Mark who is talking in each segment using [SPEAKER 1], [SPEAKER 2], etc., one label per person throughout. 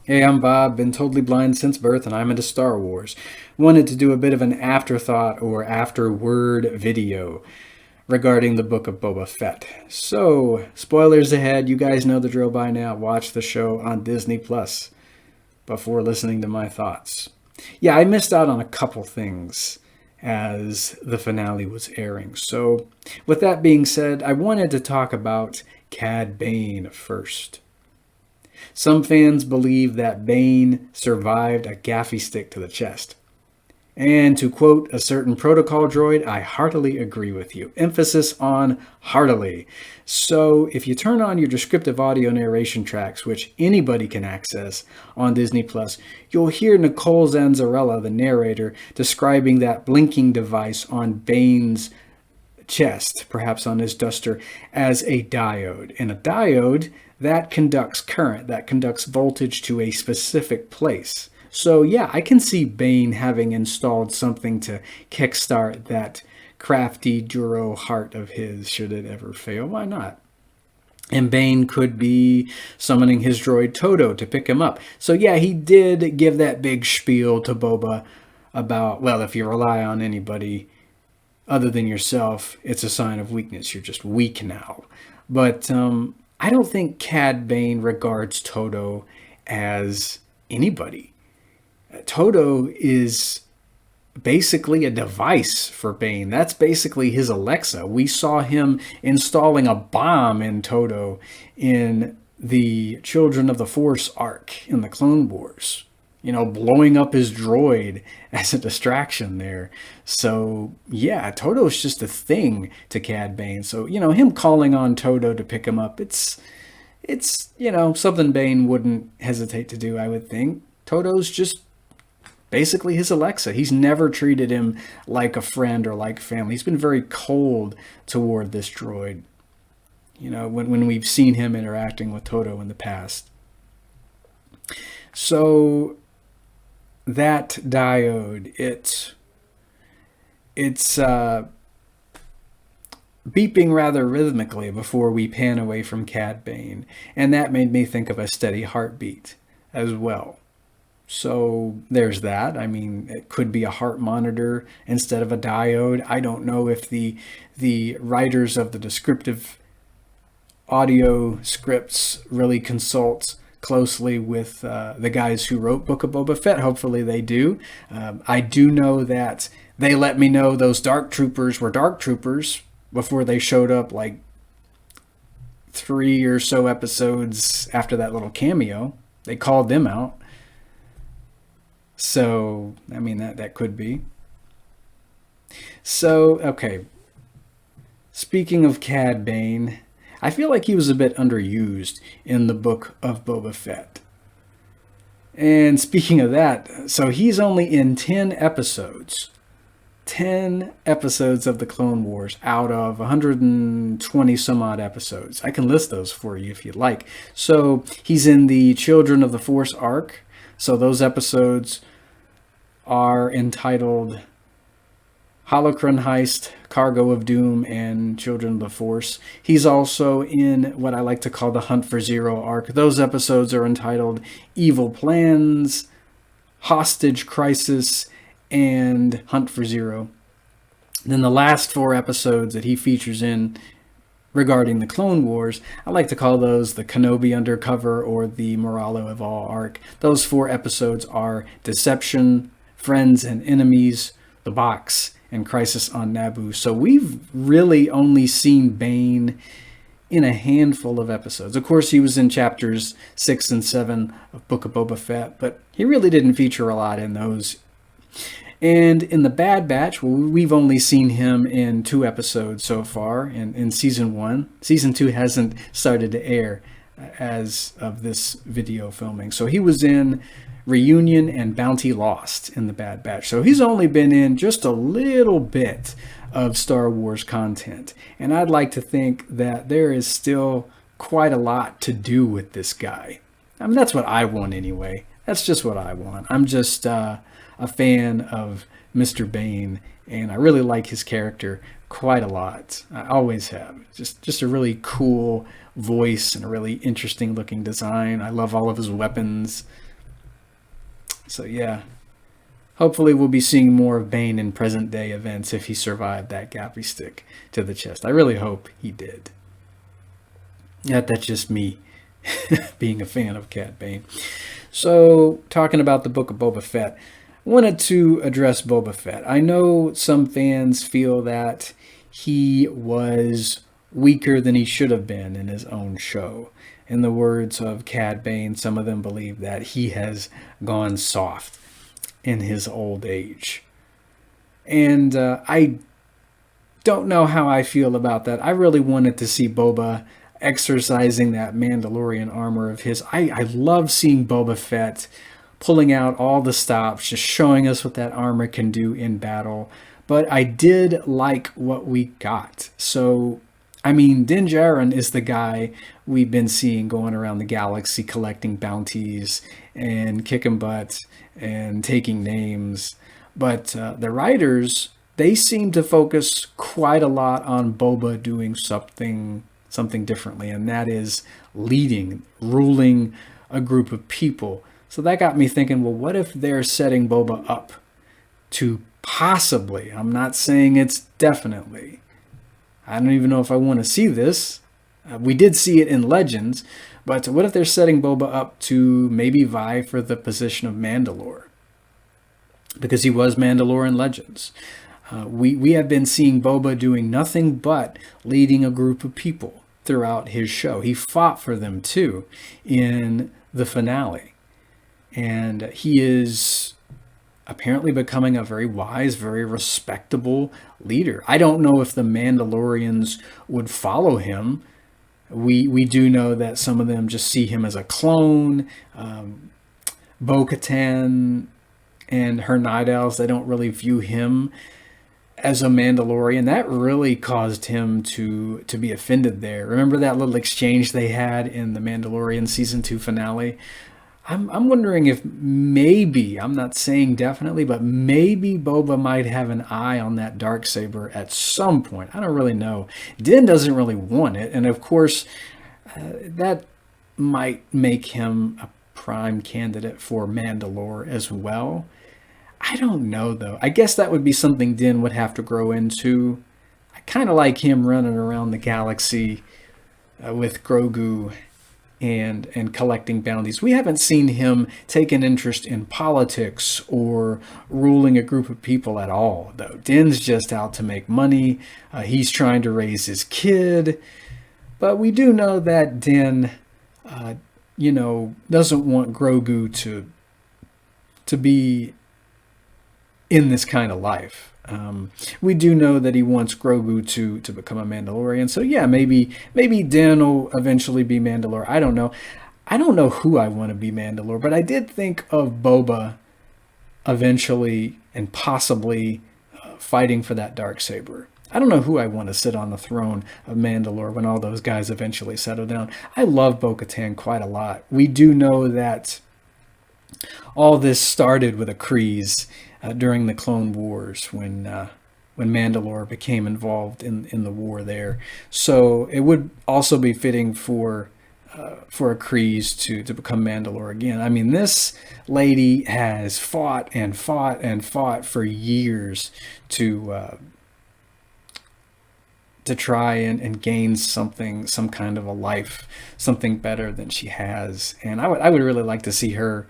[SPEAKER 1] Hey, I'm Bob, been totally blind since birth, and I'm into Star Wars. Wanted to do a bit of an afterthought or afterword video regarding the book of Boba Fett. So, spoilers ahead, you guys know the drill by now. Watch the show on Disney Plus before listening to my thoughts. Yeah, I missed out on a couple things as the finale was airing. So, with that being said, I wanted to talk about Cad Bane first. Some fans believe that Bane survived a gaffy stick to the chest. And to quote a certain protocol droid, I heartily agree with you. Emphasis on heartily. So if you turn on your descriptive audio narration tracks, which anybody can access on Disney Plus, you'll hear Nicole Zanzarella, the narrator, describing that blinking device on Bane's chest, perhaps on his duster, as a diode. And a diode that conducts current, that conducts voltage to a specific place. So yeah, I can see Bane having installed something to kickstart that crafty Duro heart of his should it ever fail. Why not? And Bane could be summoning his droid Toto to pick him up. So yeah, he did give that big spiel to Boba about, well, if you rely on anybody other than yourself, it's a sign of weakness. You're just weak now. But I don't think Cad Bane regards Toto as anybody. Toto is basically a device for Bane. That's basically his Alexa. We saw him installing a bomb in Toto in the Children of the Force arc in the Clone Wars. You know, blowing up his droid as a distraction there. So, yeah, Toto's just a thing to Cad Bane. So, you know, him calling on Toto to pick him up, it's something Bane wouldn't hesitate to do, I would think. Toto's just basically his Alexa. He's never treated him like a friend or like family. He's been very cold toward this droid, you know, when we've seen him interacting with Toto in the past. So that diode, it's beeping rather rhythmically before we pan away from Cad Bane, and that made me think of a steady heartbeat as well. So there's that. I mean, it could be a heart monitor instead of a diode. I don't know if the writers of the descriptive audio scripts really consult closely with the guys who wrote Book of Boba Fett. Hopefully they do. I do know that they let me know those dark troopers were dark troopers before they showed up like 3 or so episodes after that little cameo. They called them out. So, I mean, that could be. So, okay. Speaking of Cad Bane, I feel like he was a bit underused in the book of Boba Fett. And speaking of that, so he's only in 10 episodes. 10 episodes of the Clone Wars out of 120 some odd episodes. I can list those for you if you'd like. So he's in the Children of the Force arc. So those episodes are entitled Holocron Heist, Cargo of Doom, and Children of the Force. He's also in what I like to call the Hunt for Zero arc. Those episodes are entitled Evil Plans, Hostage Crisis, and Hunt for Zero. Then the last 4 episodes that he features in regarding the Clone Wars, I like to call those the Kenobi Undercover or the Moralo Eval arc. Those 4 episodes are Deception, Friends and Enemies, The Box, and Crisis on Naboo. So we've really only seen Bane in a handful of episodes. Of course, he was in chapters 6 and 7 of Book of Boba Fett, but he really didn't feature a lot in those. And in the Bad Batch, well, we've only seen him in 2 episodes so far in season 1. Season 2 hasn't started to air as of this video filming. So he was in Reunion and Bounty Lost in the Bad Batch. So he's only been in just a little bit of Star Wars content. And I'd like to think that there is still quite a lot to do with this guy. I mean, that's what I want anyway. That's just what I want. I'm just a fan of Mr. Bane, and I really like his character quite a lot. I always have. Just a really cool voice and a really interesting looking design. I love all of his weapons. So yeah, hopefully we'll be seeing more of Bane in present day events if he survived that gappy stick to the chest. I really hope he did. That's just me being a fan of Cad Bane. So, talking about the Book of Boba Fett, I wanted to address Boba Fett. I know some fans feel that he was weaker than he should have been in his own show. In the words of Cad Bane, some of them believe that he has gone soft in his old age. And I don't know how I feel about that. I really wanted to see Boba exercising that Mandalorian armor of his. I love seeing Boba Fett pulling out all the stops, just showing us what that armor can do in battle. But I did like what we got. So, I mean, Din Djarin is the guy we've been seeing going around the galaxy collecting bounties and kicking butt and taking names. But the writers, they seem to focus quite a lot on Boba doing something differently, and that is ruling a group of people. So that got me thinking, well, what if they're setting Boba up to possibly, I'm not saying it's definitely, I don't even know if I want to see this. We did see it in Legends, but what if they're setting Boba up to maybe vie for the position of Mandalore? Because he was Mandalore in Legends. We have been seeing Boba doing nothing but leading a group of people throughout his show. He fought for them too in the finale. And he is apparently becoming a very wise, very respectable leader. I don't know if the Mandalorians would follow him. We do know that some of them just see him as a clone. Bo-Katan and her Night Owls, they don't really view him as a Mandalorian. That really caused him to be offended there. Remember that little exchange they had in the Mandalorian Season 2 finale? I'm wondering if maybe, I'm not saying definitely, but maybe Boba might have an eye on that Darksaber at some point. I don't really know. Din doesn't really want it, and of course, that might make him a prime candidate for Mandalore as well. I don't know, though. I guess that would be something Din would have to grow into. I kind of like him running around the galaxy with Grogu and collecting bounties. We haven't seen him take an interest in politics or ruling a group of people at all, though. Din's just out to make money. He's trying to raise his kid. But we do know that Din, doesn't want Grogu to be in this kind of life. We do know that he wants Grogu to become a Mandalorian. So yeah, maybe Din will eventually be Mandalore. I don't know. I don't know who I want to be Mandalore, but I did think of Boba eventually and possibly fighting for that Darksaber. I don't know who I want to sit on the throne of Mandalore when all those guys eventually settle down. I love Bo-Katan quite a lot. We do know that all this started with a Kryze during the Clone Wars when Mandalore became involved in the war there. So it would also be fitting for a Kryze to become Mandalore again. I mean, this lady has fought and fought and fought for years to try and gain some kind of a life, something better than she has. And I would really like to see her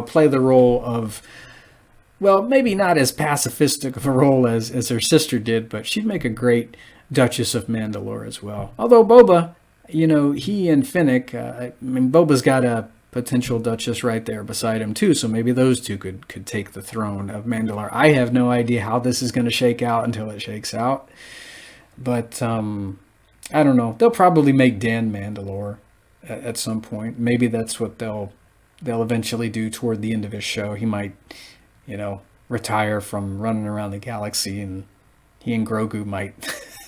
[SPEAKER 1] play the role of, well, maybe not as pacifistic of a role as her sister did, but she'd make a great Duchess of Mandalore as well. Although Boba, he and Finnick, Boba's got a potential Duchess right there beside him too, so maybe those two could take the throne of Mandalore. I have no idea how this is going to shake out until it shakes out. But I don't know. They'll probably make Din Mandalore at some point. Maybe that's what they'll eventually do toward the end of his show. He might, retire from running around the galaxy, and he and Grogu might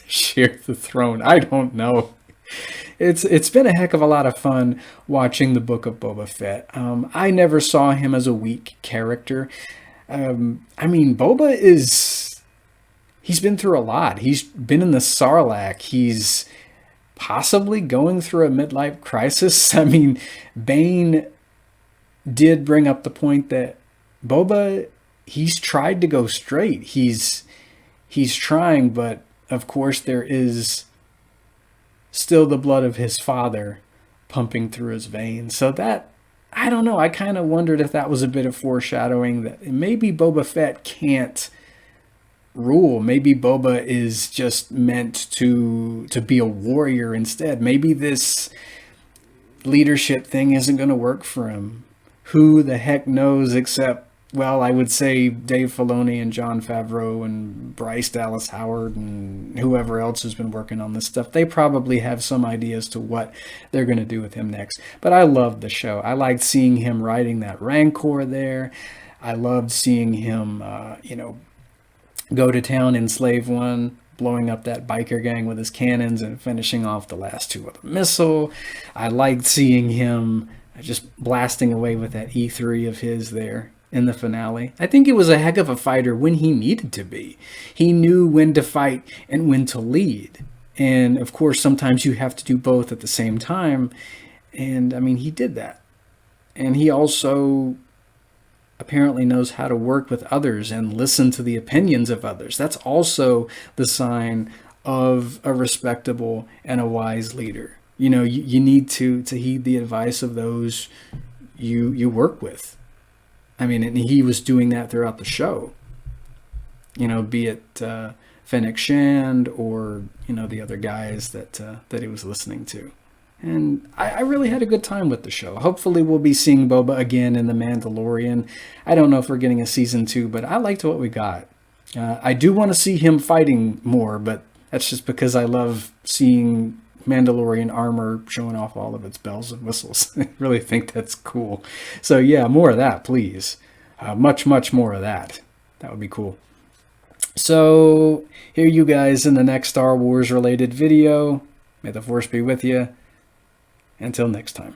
[SPEAKER 1] share the throne. I don't know. It's been a heck of a lot of fun watching the Book of Boba Fett. I never saw him as a weak character. I mean, Boba is he's been through a lot. He's been in the Sarlacc. He's possibly going through a midlife crisis. I mean, Bane did bring up the point that Boba, he's tried to go straight. He's trying, but of course there is still the blood of his father pumping through his veins. So that, I don't know, I kind of wondered if that was a bit of foreshadowing that maybe Boba Fett can't rule. Maybe Boba is just meant to be a warrior instead. Maybe this leadership thing isn't going to work for him. Who the heck knows, except, well, I would say Dave Filoni and Jon Favreau and Bryce Dallas Howard and whoever else has been working on this stuff. They probably have some idea as to what they're going to do with him next. But I loved the show. I liked seeing him riding that Rancor there. I loved seeing him, go to town in Slave One, blowing up that biker gang with his cannons and finishing off the last two with a missile. I liked seeing him just blasting away with that E3 of his there in the finale. I think it was a heck of a fighter when he needed to be. He knew when to fight and when to lead. And of course, sometimes you have to do both at the same time. And I mean, he did that. And he also apparently knows how to work with others and listen to the opinions of others. That's also the sign of a respectable and a wise leader. You know, you need to heed the advice of those you work with. I mean, and he was doing that throughout the show. You know, be it Fennec Shand or, the other guys that he was listening to. And I really had a good time with the show. Hopefully we'll be seeing Boba again in The Mandalorian. I don't know if we're getting a season 2, but I liked what we got. I do want to see him fighting more, but that's just because I love seeing Mandalorian armor showing off all of its bells and whistles. I really think that's cool. So yeah, more of that, please. Much more of that. That would be cool. So here you guys in the next Star Wars related video. May the Force be with you. Until next time.